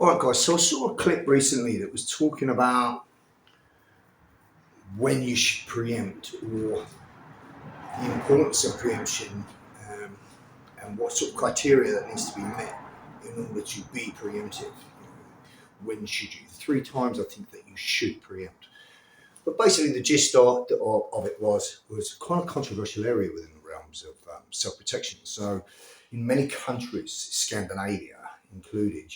All right, guys. So I saw a clip recently that was talking about when you should preempt or the importance of preemption um, and what sort of criteria that needs to be met in order to be preemptive. When should you? 3 times I think that you should preempt. But basically, the gist of it was quite a controversial area within the realms of self-protection. So, in many countries, Scandinavia included,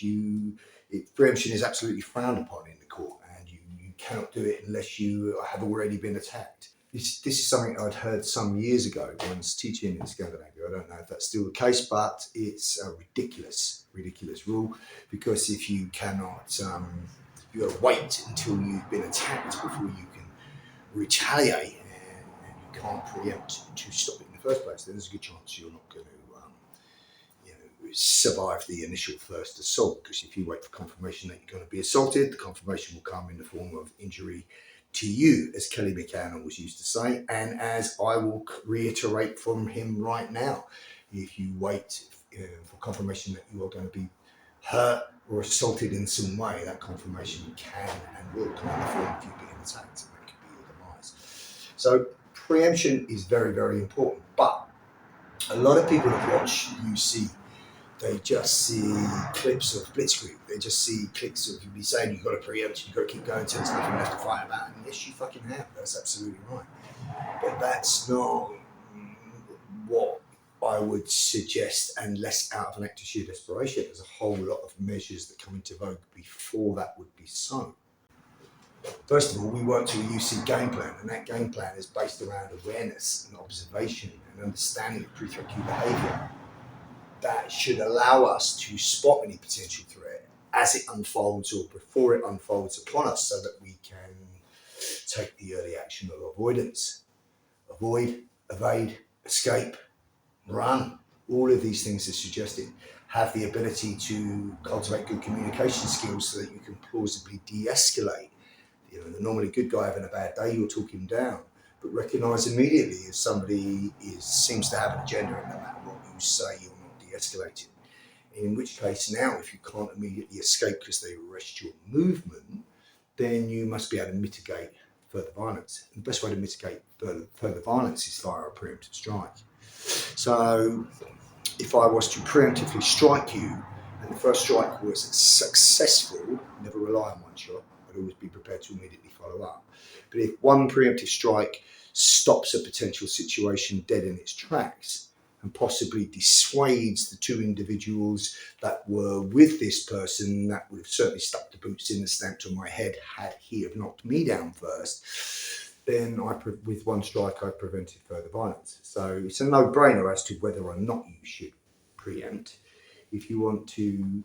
preemption is absolutely frowned upon in the court, and you cannot do it unless you have already been attacked. This is something I'd heard some years ago when I was teaching in Scandinavia. I don't know if that's still the case, but it's a ridiculous rule, because if you cannot, you got to wait until you've been attacked before you can retaliate, and you can't preempt to stop it in the first place. Then there's a good chance you're not going to survive the initial first assault, because if you wait for confirmation that you're going to be assaulted, the confirmation will come in the form of injury to you, as Kelly McCann always used to say, and as I will reiterate from him right now. If you wait for confirmation that you are going to be hurt or assaulted in some way, that confirmation can and will come in the form of you being attacked, and that could be your demise. So preemption is very, very important, but a lot of people that watch UC, they just see clips of Blitzkrieg. They just see clips of you saying you've got to preempt, you've got to keep going until there's nothing left to fight about. And yes, you fucking have. That's absolutely right. But that's not what I would suggest, unless out of an act of sheer desperation. There's a whole lot of measures that come into vogue before that would be so. First of all, we work to a UC game plan, and that game plan is based around awareness and observation and understanding of pre-threat cue behaviour. That should allow us to spot any potential threat as it unfolds or before it unfolds upon us, so that we can take the early action of avoidance. Avoid, evade, escape, run. All of these things are suggested. Have the ability to cultivate good communication skills so that you can plausibly de-escalate. The normally good guy having a bad day, you'll talk him down. But recognise immediately if somebody seems to have an agenda, and no matter what you say, you're not de-escalating. In which case, now, if you can't immediately escape because they arrest your movement, then you must be able to mitigate further violence. And the best way to mitigate further violence is via a preemptive strike. So if I was to preemptively strike you, and the first strike was successful, never rely on one shot. I'd always be prepared to immediately follow up. But if one preemptive strike stops a potential situation dead in its tracks and possibly dissuades the 2 individuals that were with this person, that would have certainly stuck the boots in and stamped on my head had he have knocked me down first, then with one strike I prevented further violence. So it's a no-brainer as to whether or not you should preempt. If you want to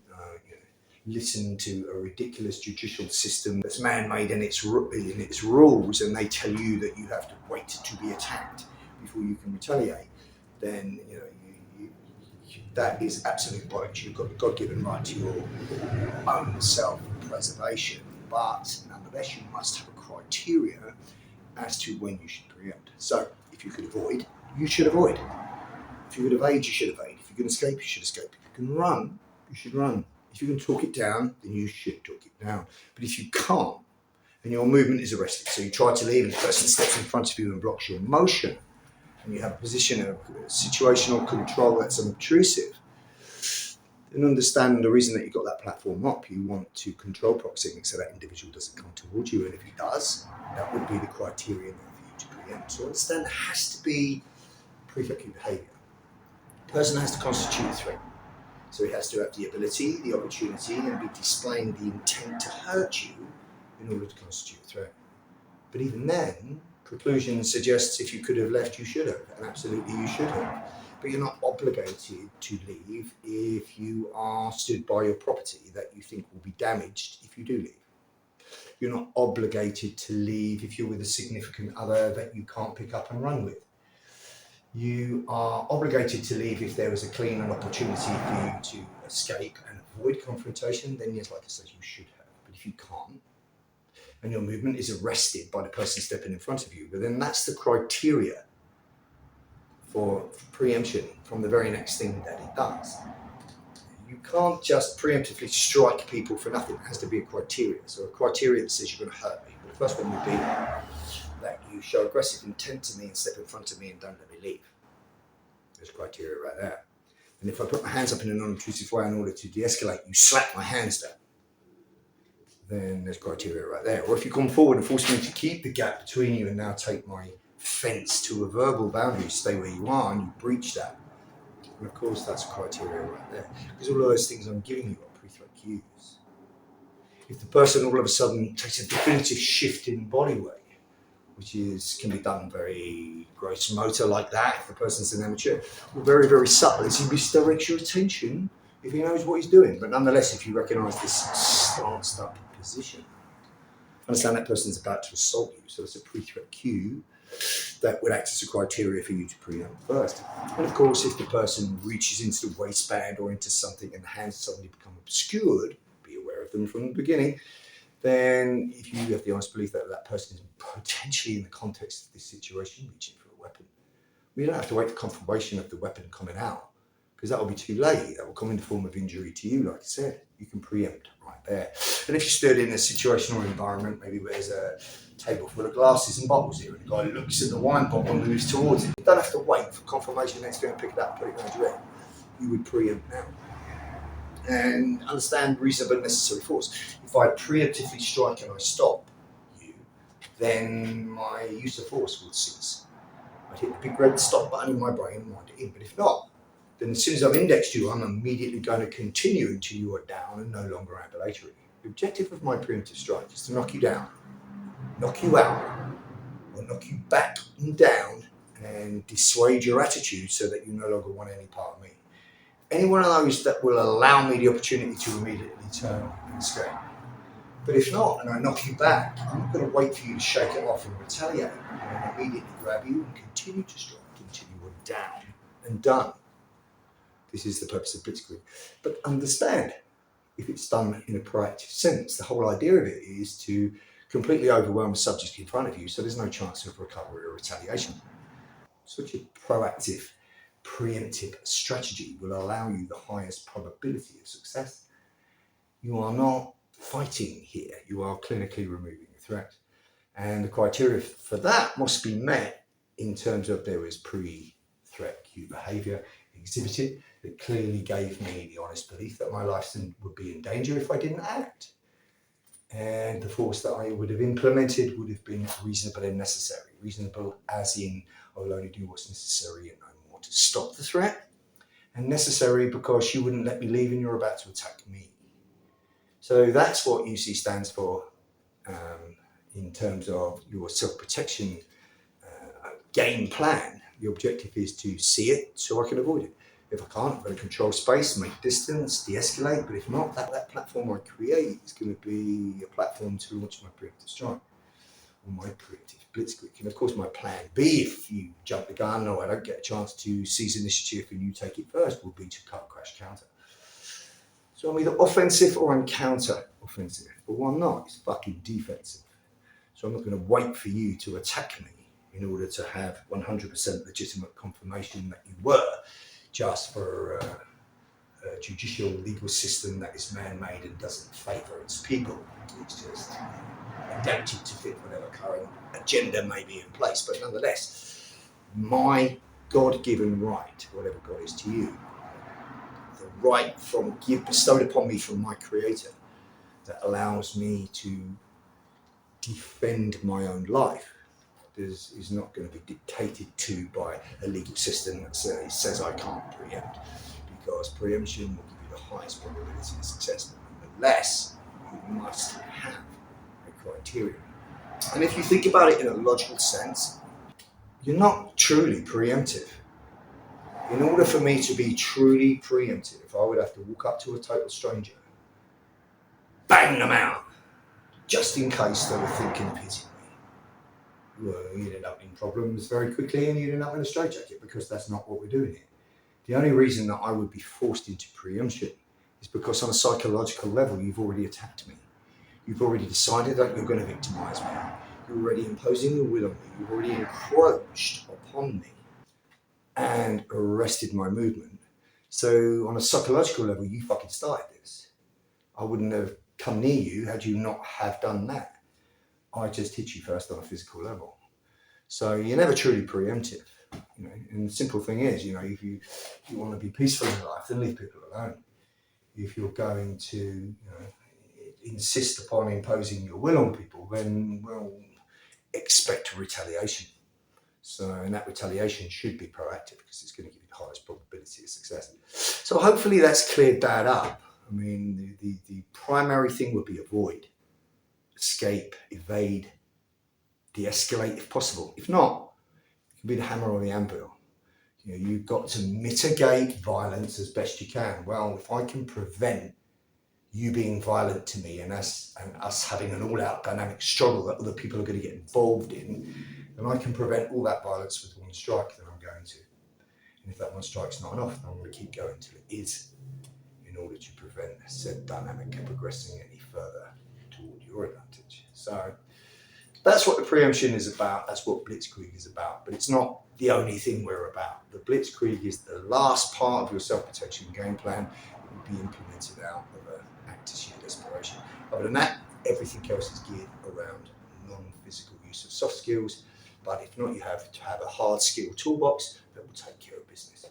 listen to a ridiculous judicial system that's man-made in its rules, and they tell you that you have to wait to be attacked before you can retaliate, then that is absolute bollocks. You've got the God-given right to your own self-preservation, but nonetheless you must have a criteria as to when you should preempt. So if you could avoid, you should avoid. If you could evade, you should evade. If you can escape, you should escape. If you can run, you should run. If you can talk it down, then you should talk it down. But if you can't, and your movement is arrested, so you try to leave and the person steps in front of you and blocks your motion, and you have a position of situational control that's unobtrusive, then understand the reason that you got that platform up. You want to control proximity so that individual doesn't come towards you, and if he does, that would be the criteria now for you to preempt. So understand there has to be pre-threat behaviour. The person has to constitute a threat. So he has to have the ability, the opportunity, and be displaying the intent to hurt you in order to constitute a threat. But even then, preclusion suggests if you could have left, you should have, and absolutely you should have. But you're not obligated to leave if you are stood by your property that you think will be damaged if you do leave. You're not obligated to leave if you're with a significant other that you can't pick up and run with. You are obligated to leave if there is a clean and opportunity for you to escape and avoid confrontation. Then yes, like I said, you should have. But if you can't, and your movement is arrested by the person stepping in front of you, but then that's the criteria for preemption from the very next thing that it does. You can't just preemptively strike people for nothing. It has to be a criteria. So a criteria that says you're going to hurt me. But the first one would be that you show aggressive intent to me and step in front of me and don't let me leave. There's criteria right there. And if I put my hands up in a non-intrusive way in order to de-escalate, you slap my hands down, then there's criteria right there. Or if you come forward and force me to keep the gap between you and now take my fence to a verbal boundary, stay where you are, and you breach that. And of course, that's criteria right there. Because all of those things I'm giving you are pre-threat cues. If the person all of a sudden takes a definitive shift in body weight, which can be done very gross motor like that, if the person's an amateur, or very, very subtle, as he misdirects your attention if he knows what he's doing. But nonetheless, if you recognise this stanced up position, understand that person's about to assault you. So it's a pre-threat cue that would act as a criteria for you to preempt first. And of course, if the person reaches into the waistband or into something and the hands suddenly become obscured, be aware of them from the beginning, then if you have the honest belief that that person is potentially in the context of this situation reaching for a weapon, we don't have to wait for confirmation of the weapon coming out, because that will be too late. That will come in the form of injury to you. Like I said, you can preempt right there. And if you stood in a situation or environment, maybe where there's a table full of glasses and bottles here, and the guy looks at the wine bottle and moves towards it, you don't have to wait for confirmation next to him and pick it up and put it around your head. You would preempt now. And understand reasonable and necessary force. If I preemptively strike and I stop you, then my use of force will cease. I'd hit the big red stop button in my brain and wind it in. But if not, then as soon as I've indexed you, I'm immediately going to continue until you are down and no longer ambulatory. The objective of my preemptive strike is to knock you down, knock you out, or knock you back and down and dissuade your attitude so that you no longer want any part of me. Any one of those that will allow me the opportunity to immediately turn and escape. But if not, and I knock you back, I'm not going to wait for you to shake it off and retaliate. I'm going to immediately grab you and continue to strike until you are down and done. This is the purpose of blitzkrieg. But understand, if it's done in a proactive sense, the whole idea of it is to completely overwhelm the subject in front of you so there's no chance of recovery or retaliation. Such a proactive, preemptive strategy will allow you the highest probability of success. You are not fighting here, you are clinically removing the threat. And the criteria for that must be met in terms of there is pre-threat cue behaviour exhibited that clearly gave me the honest belief that my life would be in danger if I didn't act. And the force that I would have implemented would have been reasonable and necessary. Reasonable as in, I will only do what's necessary and no more to stop the threat. And necessary because you wouldn't let me leave and you're about to attack me. So that's what UC stands for in terms of your self-protection game plan. The objective is to see it so I can avoid it. If I can't, I'm going to control space, make distance, de-escalate. But if not, that platform I create is going to be a platform to launch my preemptive strike or my preemptive blitzkrieg. And of course, my plan B, if you jump the gun or I don't get a chance to seize initiative and you take it first, will be to cut, crash, counter. So I'm either offensive or I'm counter-offensive. But what I'm not is fucking defensive. So I'm not going to wait for you to attack me in order to have 100% legitimate confirmation that you were, just for a judicial legal system that is man-made and doesn't favour its people. It's just adapted to fit whatever current agenda may be in place. But nonetheless, my God-given right, whatever God is to you, the right bestowed upon me from my Creator that allows me to defend my own life is not going to be dictated to by a legal system that says I can't preempt, because preemption will give you the highest probability of success. Unless you must have a criteria. And if you think about it in a logical sense, you're not truly preemptive. In order for me to be truly preemptive, I would have to walk up to a total stranger, bang them out, just in case they were thinking of hitting me. Well, you'd end up in problems very quickly and you'd end up in a straitjacket, because that's not what we're doing here. The only reason that I would be forced into preemption is because on a psychological level, you've already attacked me. You've already decided that you're going to victimize me. You're already imposing your will on me. You've already encroached upon me and arrested my movement So on a psychological level, you fucking started this. I wouldn't have come near you had you not have done that. I just hit you first on a physical level. So you're never truly preemptive. And the simple thing is, if you want to be peaceful in life, then leave people alone. If you're going to, insist upon imposing your will on people, then expect retaliation. So, and that retaliation should be proactive because it's going to give you the highest probability of success. So hopefully that's cleared that up. I mean, the primary thing would be avoid, escape, evade, de-escalate if possible. If not, it can be the hammer on the anvil. You've got to mitigate violence as best you can. Well, if I can prevent you being violent to me and us having an all-out dynamic struggle that other people are going to get involved in, then I can prevent all that violence with one strike, then I'm going to. And if that one strike's not enough, then I'm going to keep going until it is, in order to prevent said dynamic progressing any further toward your advantage. So that's what the preemption is about. That's what Blitzkrieg is about. But it's not the only thing we're about. The Blitzkrieg is the last part of your self-protection game plan. It will be implemented out of an active desperation. Other than that, everything else is geared around non-physical use of soft skills. But if not, you have to have a hard skill toolbox that will take care of business.